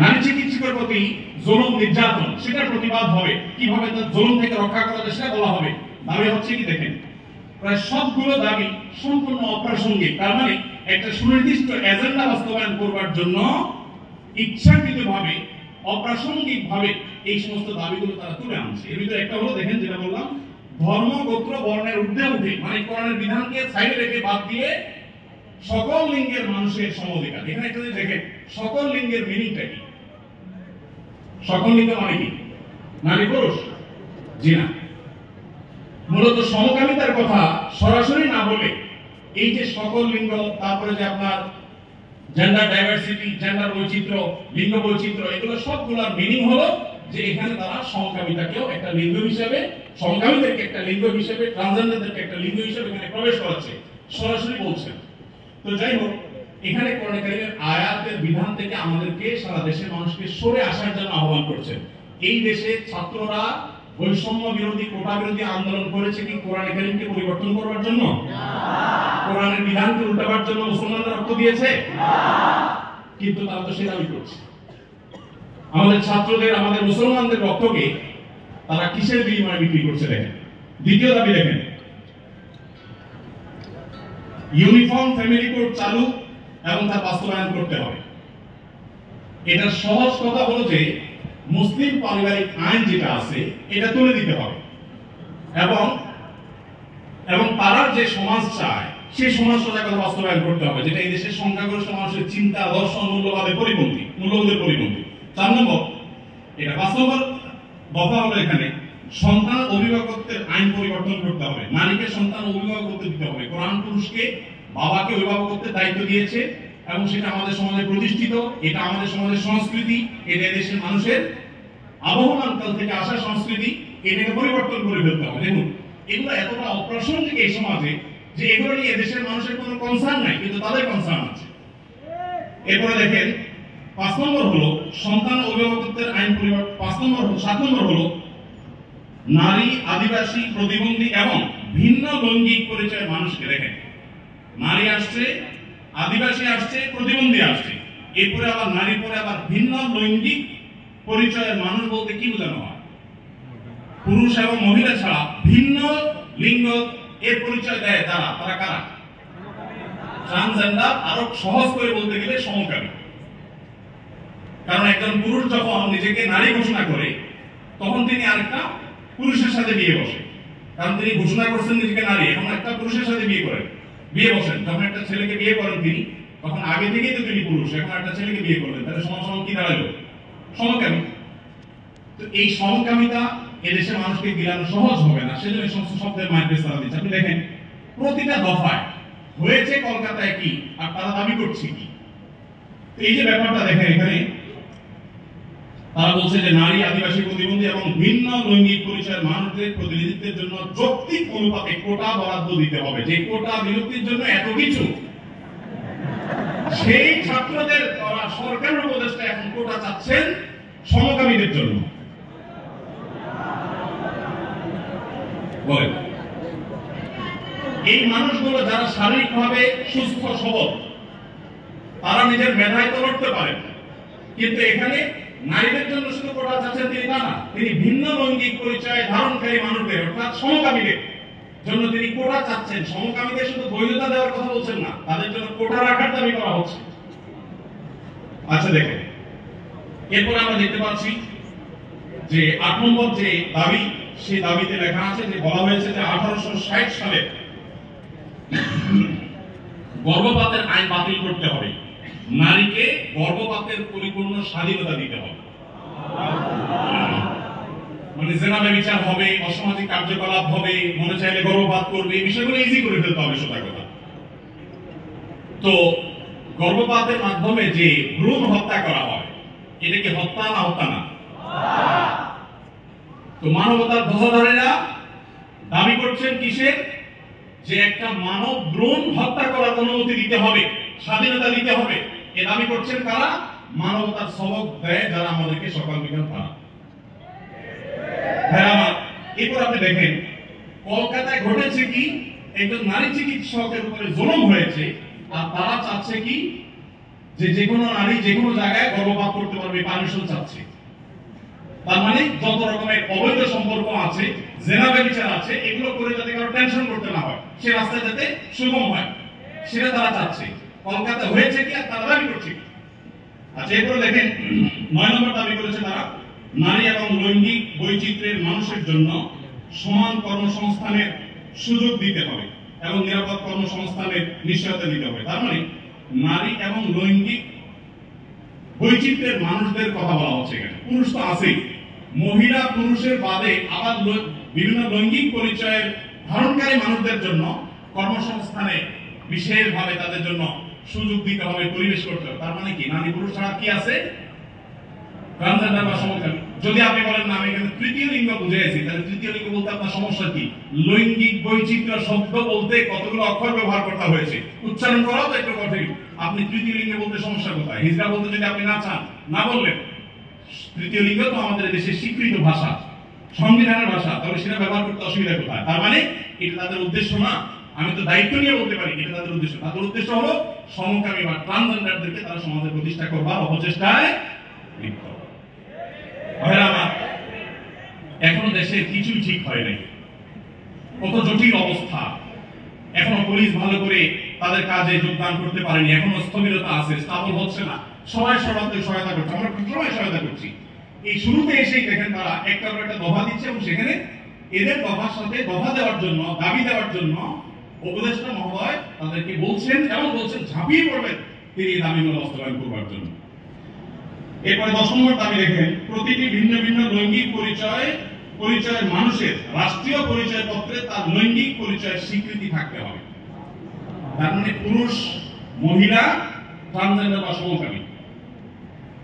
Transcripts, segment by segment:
নারী চিকিৎসকের প্রতি জুলুম নির্যাতন সেটার প্রতিবাদ হবে, কিভাবে তার জুলুম থেকে রক্ষা করা যায় সেটা বলা হবে। দাবি হচ্ছে কি দেখেন, প্রায় সবগুলো দাবি সম্পূর্ণ অপ্রাসঙ্গিক। তার মানে একটা সুনির্দিষ্ট এজেন্ডা বাস্তবায়ন করবার জন্য ইচ্ছাকৃতভাবে অপ্রাসঙ্গিকভাবে এই সমস্ত দাবিগুলো তারা তুলে আনছে। এর ভিতরে একটা হলো দেখেন, যেটা বললাম, ধর্ম গোত্র বর্ণের ঊর্ধ্বে উঠে, মানে কোরআনের বিধানকে সাইডে রেখে বাদ দিয়ে সকল লিঙ্গের মানুষের সমঅধিকার। এখানে একটা দেখেন, সকল লিঙ্গের মিনিংটা কি? সকল লিঙ্গ মানে কি? নারী পুরুষ? জি না। মূলত সমকামিতার কথা সরাসরি না বলে এই যে সকল লিঙ্গ, তারপরে যে আপনার জেন্ডার ডাইভার্সিটি, জেন্ডার বৈচিত্র্য, লিঙ্গ বৈচিত্র্য, এগুলো সবগুলোর মিনিং হলো যে এখানে তারা সমকামিতাকেও একটা লিঙ্গ হিসেবে, সমকামীদেরকে একটা লিঙ্গ হিসেবে, ট্রান্সজেন্ডারদেরকে একটা লিঙ্গ হিসেবে এখানে প্রবেশ করাচ্ছে, সরাসরি বলছেন। তো যাই হোক, এখানে কোরআন কারীমের আয়াতের বিধান থেকে আমাদেরকে, সারা দেশের মানুষকে সরে আসার জন্য আহ্বান করছেন। এই দেশে ছাত্ররা বৈষম্য বিরোধী, কোটা বিরোধী আন্দোলন করেছে কি কোরআন কারীমকে পরিবর্তন করবার জন্য? কোরআনের বিধানকে উল্টাবার জন্য মুসলমানরা রক্ত দিয়েছে? কিন্তু তারা তো সেটা দাবি করছে। আমাদের ছাত্রদের, আমাদের মুসলমানদের রক্তকে তারা কিসের বিনিময়ে বিক্রি করছে দেখেন। দ্বিতীয় দাবি দেখেন, ইউনিফর্ম ফ্যামিলি কোড চালু এবং তা বাস্তবায়ন করতে হবে। এটার সহজ কথা হলো যে মুসলিম পারিবারিক আইন যেটা আছে এটা তুলে দিতে হবে, এবং পাড়ার যে সমাজ চায় সেই সমাজ সজাগতা বাস্তবায়ন করতে হবে, যেটা এই দেশের সংখ্যাগরিষ্ঠ মানুষের চিন্তা, দর্শন, মূল্যবোধের পরিপন্থী। 4 নম্বর, এটা 5 নম্বর দফা হলো এখানে সন্তান অভিভাবকত্বের আইন পরিবর্তন করতে হবে। নারীকে সন্তান অভিভাবকত্ব দিতে হবে। কোরআন পুরুষকে, বাবাকে অভিভাবকত্বের দায়িত্ব দিয়েছে এবং সেটা আমাদের সমাজে প্রতিষ্ঠিত, এটা আমাদের সমাজের সংস্কৃতি, এটা দেশের মানুষের আবহমান কাল থেকে আসা সংস্কৃতি, এটাকে পরিবর্তন করে ফেলতে হবে। দেখুন, এগুলো এতটা অপ্রাসঙ্গিক এই সমাজে যে এগুলো নিয়ে দেশের মানুষের কোনো কনসার্ন নাই, কিন্তু তাদের কনসার্ন আছে। এরপরে দেখেন 5 নম্বর হলো সন্তান অভিভাবকত্বের আইন পরিবর্তন। 7 নম্বর হলো নারী, আদিবাসী, প্রতিবন্ধী এবং ভিন্ন লৈঙ্গিক পরিচয়ের মানুষকে, দেখেন নারী আসছে, আদিবাসী আসছে, প্রতিবন্ধী আসছে, এরপরে আবার নারীর পরে আবার ভিন্ন লৈঙ্গিক পরিচয়ের মানুষ বলতে কি বোঝানো হয়? পুরুষ এবং মহিলা ছাড়া ভিন্ন লিঙ্গ এর পরিচয় দেয় তারা কারা? ট্রান্সজেন্ডার। আরো সহজ করে বলতে গেলে সমকামী। কারণ একজন পুরুষ যখন নিজেকে নারী ঘোষণা করে তখন তিনি আরেকটা পুরুষের সাথে বিয়ে বসে, কারণ তিনি ঘোষণা করছেন নিজেকে নারী, এখন একটা পুরুষের সাথে বিয়ে বসেন। যখন একটা ছেলেকে বিয়ে করেন তিনি, তখন আগে থেকেই তো তিনি পুরুষ, এখন একটা ছেলেকে বিয়ে করলেন, তাহলে সমান কি দাঁড়ালো? সমকামী। তো এই সমকামিতা এদেশের মানুষকে গিলানো সহজ হবে না, সেজন্য এই সমস্ত শব্দের মাইন্ড তারা দিচ্ছে। আপনি দেখেন প্রতিটা দফায় হয়েছে কলকাতায় কি আর তারা দাবি করছে কি। এই যে ব্যাপারটা দেখেন, এখানে তারা বলছে যে নারী, আদিবাসী, প্রতিবন্ধী এবং ভিন্ন লৈঙ্গিক পরিচয়ের মানুষদের প্রতিনিধিত্বের জন্য যৌক্তিক অনুপাতে কোটা বরাদ্দ দিতে হবে। যে কোটা বিলুপ্তির জন্য এত কিছু, সেই ছাত্রদের সরকারের উপদেষ্টা এখন কোটা চাচ্ছেন সমকামীদের জন্য। এই মানুষগুলো যারা শারীরিকভাবে সুস্থ সবল, তারা নিজের মেধায় তো লড়তে পারেন, কিন্তু এখানে নারীদের জন্য শুধু কোটা চাচ্ছেন তিনি তা না, তিনি ভিন্ন লৈঙ্গিক পরিচয় ধারণকারী মানুষদের অর্থাৎ সমকামীদের জন্য তিনি কোটা চাচ্ছেন। সমকামীদের শুধু বৈধতা দেওয়ার কথা বলছেন না, তাদের জন্য কোটা রাখার দাবি করা হচ্ছে। আচ্ছা দেখেন, এরপর আমরা দেখতে পাচ্ছি যে 8 নম্বর যে দাবি, সেই দাবিতে লেখা আছে যে বলা হয়েছে যে 1860 সালে গর্ভপাতের আইন বাতিল করতে হবে, নারীকে গর্ভপাতের পরিপূর্ণ স্বাধীনতা দিতে হবে। মানে জেনা ব্যভিচার হবে, অসামাজিক কার্যকলাপ হবে, মনে চাইলে গর্ভপাত করবে, এই বিষয়গুলো ইজি করে ফেলতে হবে সোজা কথা। তো গর্ভপাতের মাধ্যমে যে ভ্রূণ হত্যা করা হয়, এটা কি হত্যা না? হত্যা না। তো মানবতার ধ্বজাধারীরা দাবি করছেন কিসের? যে একটা মানব ভ্রূণ হত্যা করার অনুমতি দিতে হবে, স্বাধীনতা দিতে হবে। এ দাবি করছেন কারা? মানবতার সবক দেয় যারা আমাদেরকে সকাল বিকাল পায়। এরপর আপনি দেখেন কলকাতায় ঘটেছে কি, একজন নারী চিকিৎসকের উপরে জুলুম হয়েছে, আর তারা চাচ্ছে কি যে কোনো নারী যে কোনো জায়গায় গর্ভপাত করতে পারবে। ভাবে পারমিশন চাচ্ছে। তার মানে যত রকমের অবৈধ সম্পর্ক আছে, জেনা ব্যভিচার আছে, এগুলো করে যাতে কারো টেনশন করতে না হয়, সে রাস্তায় যাতে সুগম হয়, সেটা তারা চাচ্ছে। কলকাতা হয়েছে কি আর তারা দাবি করছে। আচ্ছা, এরপরে দেখেন 9 নম্বর দাবি করেছে তারা, নারী এবং লৈঙ্গিক বৈচিত্র্যের মানুষের জন্য সমান কর্মসংস্থানের সুযোগ দিতে হবে এবং নিরাপদ কর্মসংস্থানের নিশ্চয়তা দিতে হবে। তার মানে নারী এবং লৈঙ্গিক বৈচিত্র্যের মানুষদের কথা বলা হচ্ছে এখানে। পুরুষ তো আছেই, মহিলা পুরুষের বাদে আবার বিভিন্ন লৈঙ্গিক পরিচয়ের ধারণকারী মানুষদের জন্য কর্মসংস্থানে বিশেষভাবে তাদের জন্য সুযোগ দিতে হবে, পরিবেশ করতে হবে। তার মানে কি নারী পুরুষ ছাড়া কি আছে? ট্রান্সজেন্ডার বা সমকামী। যদি আপনি বলেন না আমি এখানে তৃতীয় লিঙ্গ বুঝেছি, তাহলে তৃতীয় লিঙ্গ বলতে আপনার সমস্যা কি? লৈঙ্গিক বৈচিত্র্য শব্দ বলতে কতগুলো অক্ষর ব্যবহার করতে হয়েছে, উচ্চারণ করাও তো একটু কঠিন। আপনি তৃতীয় লিঙ্গে বলতে সমস্যা কোথায়? হিজড়া বলতে যদি আপনি না চান, না বললেন। তৃতীয় লিঙ্গ তো আমাদের দেশের স্বীকৃত ভাষা, সংবিধানের ভাষা, তাহলে সেটা ব্যবহার করতে অসুবিধা কোথায়? তার মানে এটা তাদের উদ্দেশ্য না। আমি তো দায়িত্ব নিয়ে বলতে পারি এটা তাদের উদ্দেশ্য। তাদের উদ্দেশ্য হলো সমকামী বা ট্রান্সজেন্ডারদেরকে তারা সমাজে প্রতিষ্ঠা করবার অপচেষ্টায় লিপ্ত। এখনো দেশে কিছুই ঠিক হয় নাই, কত জটিল অবস্থা। এখনো পুলিশ ভালো করে তাদের কাজে যোগদান করতে পারেনি, এখনো স্থবিরতা আছে, স্থাবর হচ্ছে না। সবাই সবাইকে সহায়তা করছে, আমরা সবাই সহায়তা করছি। এই শুরুতে এসেই দেখেন তারা একটা করে একটা দফা দিচ্ছে এবং সেখানে এদের দফার সাথে দফা দেওয়ার জন্য, দাবি দেওয়ার জন্য উপদেষ্টা মহোদয় তাদেরকে বলছেন এবং বলছেন ঝাঁপিয়ে পড়বেন তিনি এই দাবিগুলো বাস্তবায়ন করবার জন্য। এরপরে 10 নম্বর দাবি দেখেন, প্রতিটি ভিন্ন ভিন্ন লৈঙ্গিক পরিচয়ের মানুষের রাষ্ট্রীয় পরিচয় পত্রে তার লৈঙ্গিক পরিচয়ের স্বীকৃতি থাকতে হবে। তার মানে পুরুষ, মহিলা, ট্রান্সজেন্ডার বা সমকামী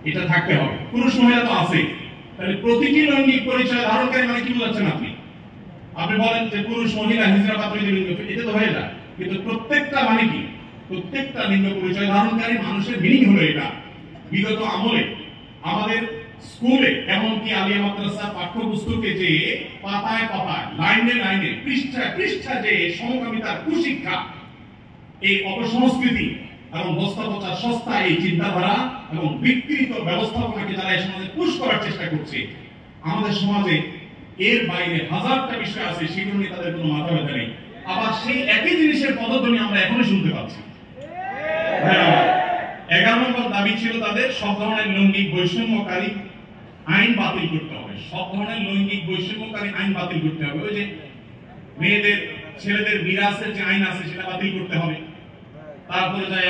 এটা থাকতে হবে। পুরুষ মহিলা তো আছে, তাহলে প্রতিটি লৈঙ্গিক পরিচয় ধারণকারী মানে কি বোঝাচ্ছেন আপনি? আপনি বলেন যে পুরুষ, মহিলা, হিজড়া বা তৃতীয় লিঙ্গ, এটা তো হয়ে যায়। কিন্তু প্রত্যেকটা মানে কি? প্রত্যেকটা লিঙ্গ পরিচয় ধারণকারী মানুষের মিনিং হলো এটা। বিগত আমলে আমাদের স্কুলে এমনকি আলিয়া মাদ্রাসা পাঠ্যপুস্তকে যে পাতায় পাতায়, লাইনে লাইনে, পৃষ্ঠায় পৃষ্ঠা যে সমকামিতার কুশিক্ষা, এই অপসংস্কৃতি এবং বস্তা পচা সস্তা এই চিন্তাধারা এবং বিকৃত ব্যবস্থাপনাকে যারা এই সমাজে পুশ করার চেষ্টা করছে, আমাদের সমাজে এর বাইরে হাজারটা বিষয় আছে, সেগুলো নিয়ে তাদের কোনো মাথা ব্যথা নেই। আবার সেই একই জিনিসের পদধ্বনি আমরা এখনো শুনতে পাচ্ছি। 11 নম্বর দাবি ছিল তাদের, সব ধরনের লৈঙ্গিক বৈষম্যকারী আইন বাতিল করতে হবে। সব ধরনের লৈঙ্গিক বৈষম্যকারী আইন বাতিল করতে হবে। ওই যে মেয়েদের, ছেলেদের মিরাসের যে আইন আছে সেটা বাতিল করতে হবে। তারপরে যায়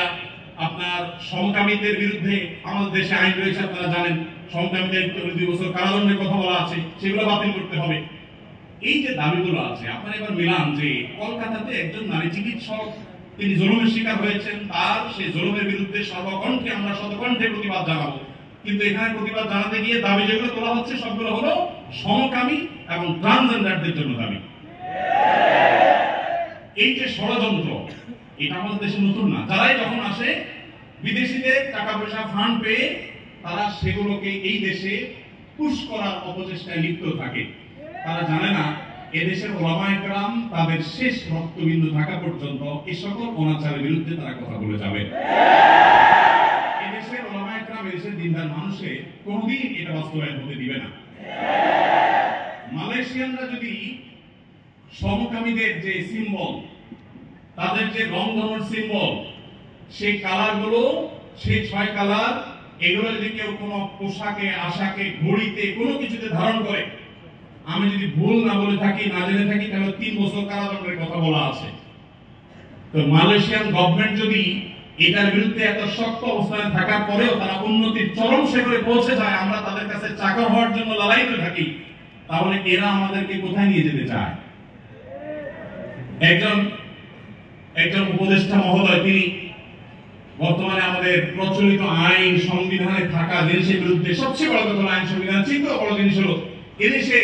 আপনার সমকামীদের বিরুদ্ধে আমাদের দেশে আইন রয়েছে, আপনারা জানেন, সমকামীদের 2 বছর কারাদণ্ডের কথা বলা আছে, সেগুলো বাতিল করতে হবে। এই যে দাবিগুলো আছে, আপনারা এবার মিলান যে কলকাতাতে একজন নারী চিকিৎসক তিনি জুলুমের শিকার হয়েছেন, তার সেই জুলুমের বিরুদ্ধে সর্বকণ্ঠে আমরা শতকণ্ঠে প্রতিবাদ জানাবো। কিন্তু এখানে প্রতিবাদ জানাতে গিয়ে দাবি যেগুলো তোলা হচ্ছে সবগুলো হলো সমকামী এবং ট্রান্সজেন্ডারদের জন্য দাবি। এই যে ষড়যন্ত্র, এটা আমাদের দেশে নতুন না। যারাই যখন আসে বিদেশিদের টাকা পয়সা ফান্ড পেয়ে তারা সেগুলোকে এই দেশে পুশ করার অপচেষ্টায় লিপ্ত থাকে। তারা জানে না এদেশের ওলামায়ে কেরাম তাদের শেষ রক্তবিন্দু থাকা পর্যন্ত এই সকল অনাচারের বিরুদ্ধে তারা কথা বলে যাবে। এদেশের ওলামায়ে কেরাম, এদেশের দিনদার মানুষের কোনোদিন এটা বাস্তবায়ন হতে দিবে না। মালয়েশিয়ানরা যদি সমকামীদের যে সিম্বল, তাদের যে রংধনুর সিম্বল, সেই কালারগুলো, সেই 6 কালার, এগুলো যদি কেউ কোনো পোশাকে, আশাকে, ঘড়িতে, কোনো কিছুতে ধারণ করে, আমি যদি ভুল না বলে থাকি, না জেনে থাকি, তাহলে 3 বছর কারাদণ্ডের কথা বলা আছে। তো মালয়েশিয়ান গভর্নমেন্ট যদি এটার বিরুদ্ধে এত শক্ত অবস্থানে থাকার পরেও তারা উন্নতির চরম শিখরে পৌঁছে যায়, আমরা তাদের কাছে চাকর হওয়ার জন্য লালায়িত থাকি, তাহলে এরা আমাদেরকে কোথায় নিয়ে যেতে চায়? একজন উপদেষ্টা মহোদয় তিনি বর্তমানে আমাদের প্রচলিত আইন, সংবিধানে থাকা জিনিসের বিরুদ্ধে, সবচেয়ে বড় কথা আইন সংবিধান চিন্তা বড় জিনিস হলো এদেশে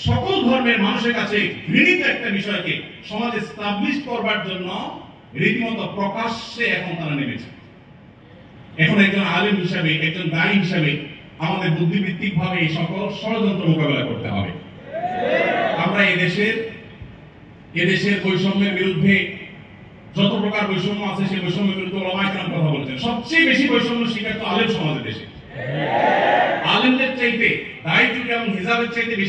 সকল ধর্মের মানুষের কাছে ঘৃণিত একটা বিষয়কে সমাজে এস্টাবলিশ করবার জন্য রীতিমতো প্রকাশ্যে এখন তারা নেমেছে। এখন একজন আলেম হিসাবে, একজন দায়ী হিসাবে আমাদের বুদ্ধিভিত্তিক ভাবে এই সকল ষড়যন্ত্র মোকাবেলা করতে হবে। আমরা এদেশের বৈষম্যের বিরুদ্ধে, যত প্রকার বৈষম্য আছে সেই বৈষম্যের বিরুদ্ধে ওলামায়ে কেরাম কথা বলেছেন। সবচেয়ে বেশি বৈষম্য শিকার তো আলেম সমাজের দেশে। আলেমদের চাইতে দাড়ি টুপি এবং হিজাবের চাইতে বেশি